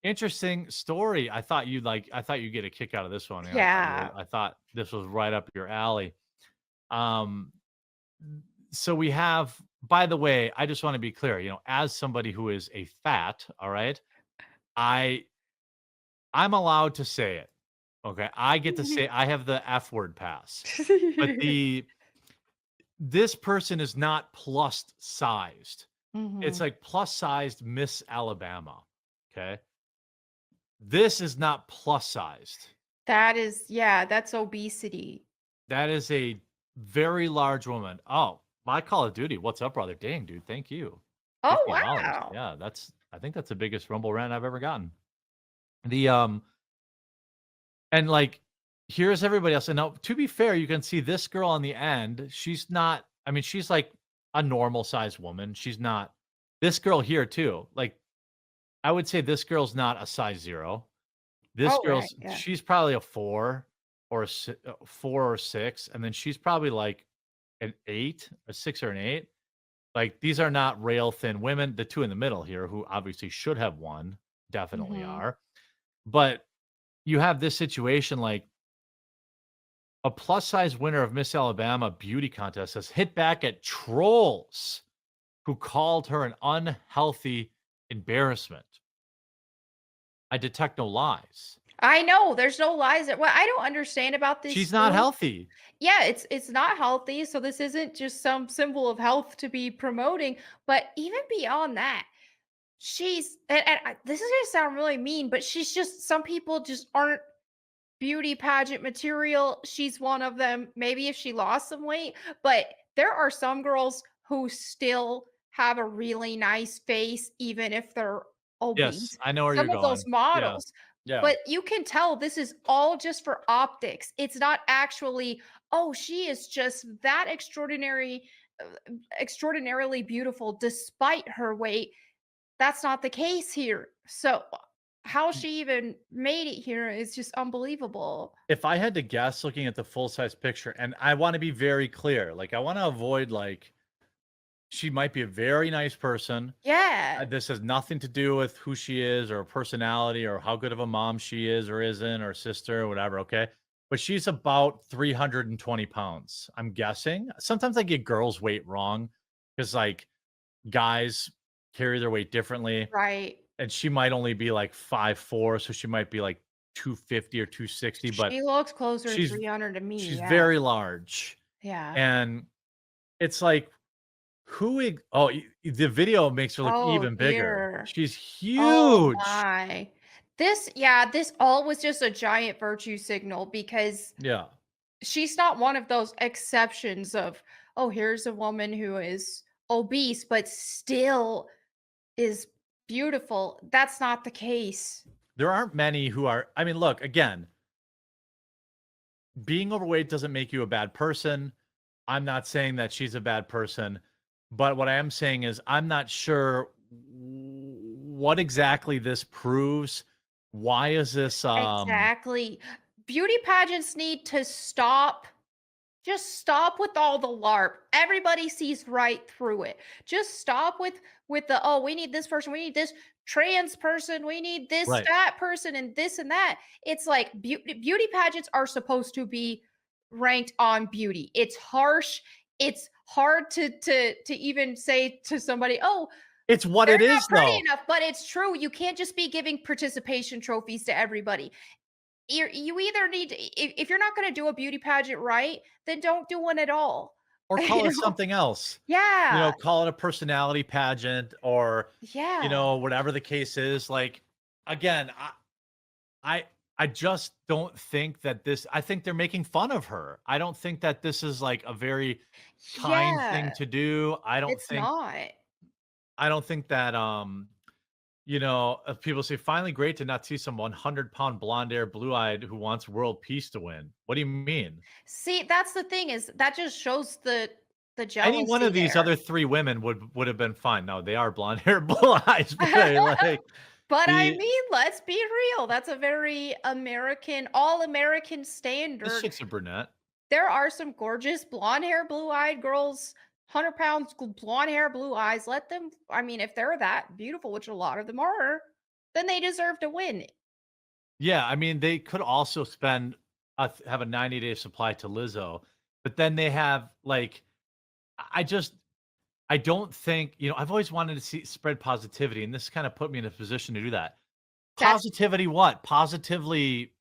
interesting story. I thought you'd get a kick out of this one. And Yeah. I thought this was right up your alley. Um, so we have, by the way, I just want to be clear, as somebody who is a fat, all right, I I'm allowed to say it. Okay. I get to say I have the F word pass. But this person is not plus sized. It's Mhm. like plus sized Miss Alabama. Okay. This is not plus sized. That is, yeah, that's obesity. That is a very large woman. Oh, my Call of Duty. What's up, brother? Dang, dude. Thank you. Oh, $50. wow. Yeah, I think that's the biggest Rumble rant I've ever gotten. The and like here's everybody else. And now to be fair, you can see this girl on the end. She's not, I mean, she's like a normal sized woman. She's not this girl here too. Like I would say this girl's not a size 0. This Oh, right, girl's yeah. she's probably a 4 or 4 or 6, and then she's probably like an 8, a 6 or an 8. Like, these are not rail thin women. The 2 in the middle here, who obviously should have won, definitely Mhm. are. But you have this situation like a plus size winner of Miss Alabama beauty contest has hit back at trolls who called her an unhealthy embarrassment. I detect no lies. I know, there's no lies that what I don't understand about this She's not too. healthy. Yeah, it's not healthy, so this isn't just some symbol of health to be promoting, but even beyond that, this is gonna sound really mean, but she's just some people just aren't beauty pageant material. She's one of them. Maybe if she lost some weight, but there are some girls who still have a really nice face, even if they're Yes, obese. I know where you're Some of those going. Yeah. models. Yeah. But you can tell this is all just for optics. It's not actually, oh, she is just that extraordinarily beautiful despite her weight. That's not the case here. So how she even made it here is just unbelievable. If I had to guess looking at the full size picture, and I wanna be very clear, like, I wanna avoid, like, she might be a very nice person. Yeah. This has nothing to do with who she is or her personality or how good of a mom she is or isn't or sister or whatever, okay? But she's about 320 pounds, I'm guessing. Sometimes I get girls' weight wrong because, like, guys carry their weight differently, Right. and she might only be, like, 5'4", so she might be, like, 250 or 260, but She looks closer to she's 300 to me, she's yeah. very large, Yeah. and it's like, the video makes her look Oh, even bigger. dear. She's Oh huge. my. This all was just a giant virtue signal because Yeah. she's not one of those exceptions of, "Oh, here's a woman who is obese, but still is beautiful." That's not the case. There aren't many who are I mean, look, again, being overweight doesn't make you a bad person. I'm not saying that she's a bad person, but what I am saying is I'm not sure what exactly this proves. Why is this, Exactly. Beauty pageants need to stop. Just stop with all the LARP. Everybody sees right through it. Just stop with the, "Oh, we need this person, we need this trans person, we need this right. fat person and this and that." It's like beauty pageants are supposed to be ranked on beauty. It's harsh. It's hard to even say to somebody, "Oh, It's what they're it is, not pretty though. enough," but it's true. You can't just be giving participation trophies to everybody. You either need to, if you're not gonna do a beauty pageant right, then don't do one at all. Or call You it know? something else. Yeah, Call it a personality pageant or, yeah, whatever the case is. Like, again, I I just don't think that I think they're making fun of her. I don't think that this is like a very kind thing yeah, to do. it's not. I don't think that people say finally great to not see some 100-pound blonde hair, blue eyed who wants world peace to win. What do you mean? See, that's the thing is that just shows the Any one jealousy of these there. other 3 women would have been fine. No, they are blonde hair, blue eyes, but like But I the mean, let's be real, that's a very American all-American this standard. chick's a brunette. There are some gorgeous blonde hair, blue-eyed girls, 100 pounds, blonde hair, blue eyes. Let them, I mean, if they're that beautiful, which a lot of them are, then they deserve to win. Yeah, I mean, they could also spend have a 90-day supply to Lizzo, but then they have like I just I don't think, I've always wanted to see spread positivity, and this kind of put me in a position to do that. That's Positivity what? Positively,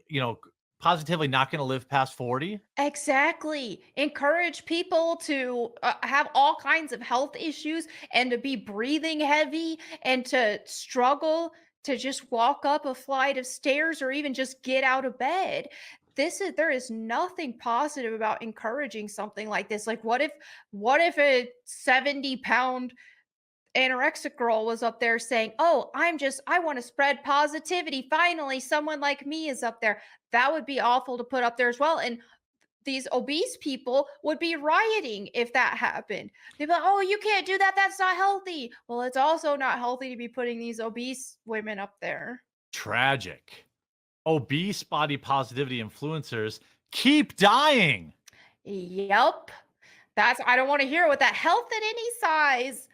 you know, positively not gonna live past 40? exactly. Encourage people to have all kinds of health issues and to be breathing heavy and to struggle to just walk up a flight of stairs or even just get out of bed. There is nothing positive about encouraging something like this. Like what if a 70-pound anorexic girl was up there saying, "Oh, I want to spread positivity. Finally, someone like me is up there." That would be awful to put up there as well. And these obese people would be rioting if that happened. They'd be like, "Oh, you can't do that. That's not healthy." Well, it's also not healthy to be putting these obese women up there. Tragic. Obese body positivity influencers keep dying. Yep. I don't want to hear it with that health at any size.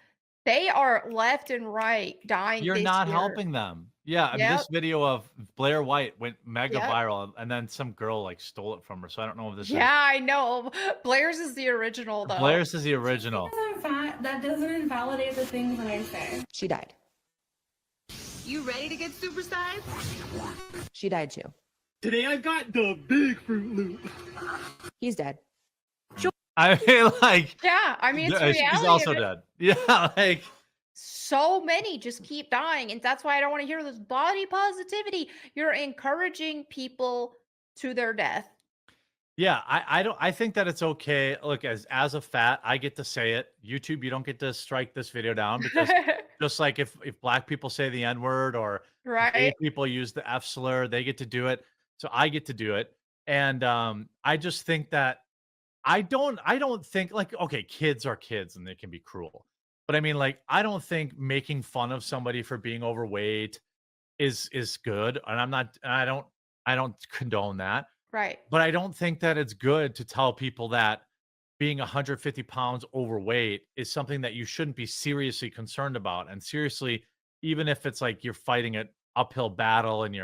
They are left and right dying You're this not year. helping them. Yeah, I mean, Yep. this video of Blair White went mega Yep. viral, and then some girl, like, stole it from her, so I don't know if this is Yeah, I know. Blair's is the original though. Blair's is the Just original. because I'm fat, that doesn't invalidate the things that I say. She died. You ready to get supersized? She died too. Today I got the big Fruit Loop. He's dead. I mean, like, Yeah, I mean, it's the she's reality also of it. dead. Yeah, like, So many just keep dying, and that's why I don't want to hear this body positivity. You're encouraging people to their death. yeah, I think that it's okay. Look, as a fat, I get to say it. YouTube, you don't get to strike this video down because just like if black people say the N-word or gay Right? people use the F slur, they get to do it. So I get to do it. And I just think that I don't think like okay, kids are kids and they can be cruel. But I mean like I don't think making fun of somebody for being overweight is good. And I don't condone that. Right. But I don't think that it's good to tell people that being 150 pounds overweight is something that you shouldn't be seriously concerned about. And seriously, even if it's like you're fighting an uphill battle and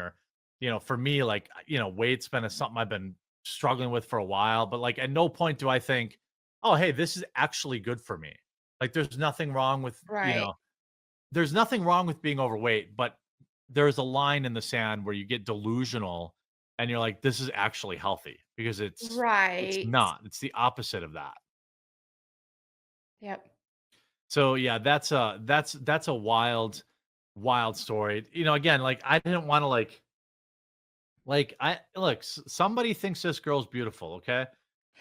for me, like, weight's been something I've been struggling with for a while. But like at no point do I think, oh, hey, this is actually good for me. Like Right. there's nothing wrong with being overweight, but there's a line in the sand where you get delusional and you're like, this is actually healthy because it's Right. not. It's the opposite of that. Yep. So yeah, that's a wild, wild story. Again, like I didn't want to I look, somebody thinks this girl's beautiful, okay?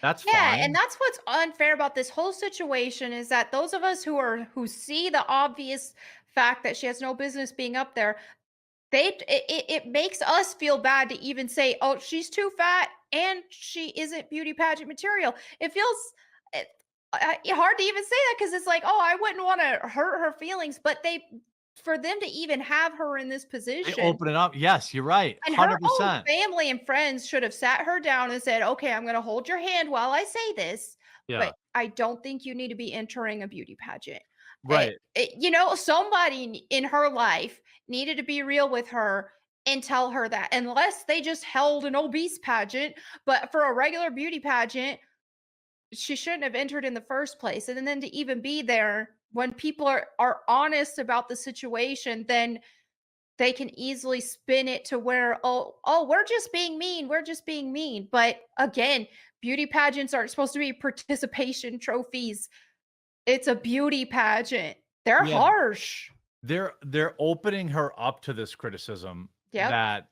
That's Yeah, and fine. that's what's unfair about this whole situation is that those of us who see the obvious fact that she has no business being up there, it makes us feel bad to even say, "Oh, she's too fat and she isn't beauty pageant material." It feels eh, hard to even say that because it's like, "Oh, I wouldn't want to hurt her feelings," but for them to even have her in this They position, open it up. Yes, you're right. and her own 100%. family and friends should have sat her down and said, "Okay, I'm going to hold your hand while I say this, Yeah. but I don't think you need to be entering a beauty pageant." Right. Somebody in her life needed to be real with her and tell her that, unless they just held an obese pageant, but for a regular beauty pageant, she shouldn't have entered in the first place. And then to even be there when people are honest about the situation, then they can easily spin it to where, oh, we're just being mean, we're just being mean. But again, beauty pageants aren't supposed to be participation trophies. It's a beauty pageant. They're Yeah. harsh. They're opening her up to this criticism Yep. that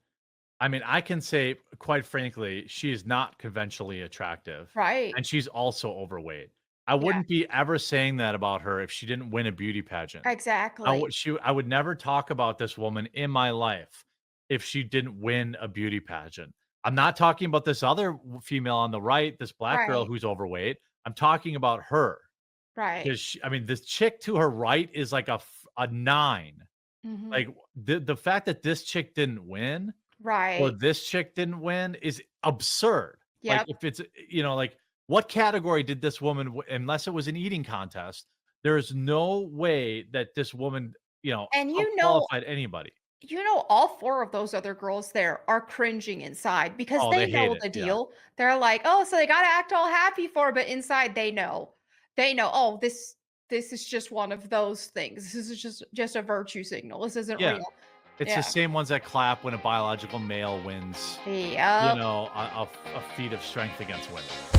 I mean, I can say quite frankly, she is not conventionally attractive Right. and she's also overweight. I Yeah. wouldn't be ever saying that about her if she didn't win a beauty pageant. Exactly. I would never talk about this woman in my life if she didn't win a beauty pageant. I'm not talking about this other female on the right, this black girl Right. who's overweight. I'm talking about her Right. because I mean, this chick to her right is like a 9. Mhm. Like the fact that this chick didn't win or Right. this chick didn't win is absurd. Like Yep. if it's like what category did this woman unless it was an eating contest, there is no way that this woman, And outqualified anybody. all 4 of those other girls there are cringing inside because Oh, they they hate know it. the Yeah. deal. They're like, "Oh, so they gotta act all happy for it," but inside they know. They know, "Oh, this is just one of those things. This is just a virtue signal. This isn't Yeah. real." It's the Yeah. same ones that clap when a biological male wins, Yep. a feat of strength against women.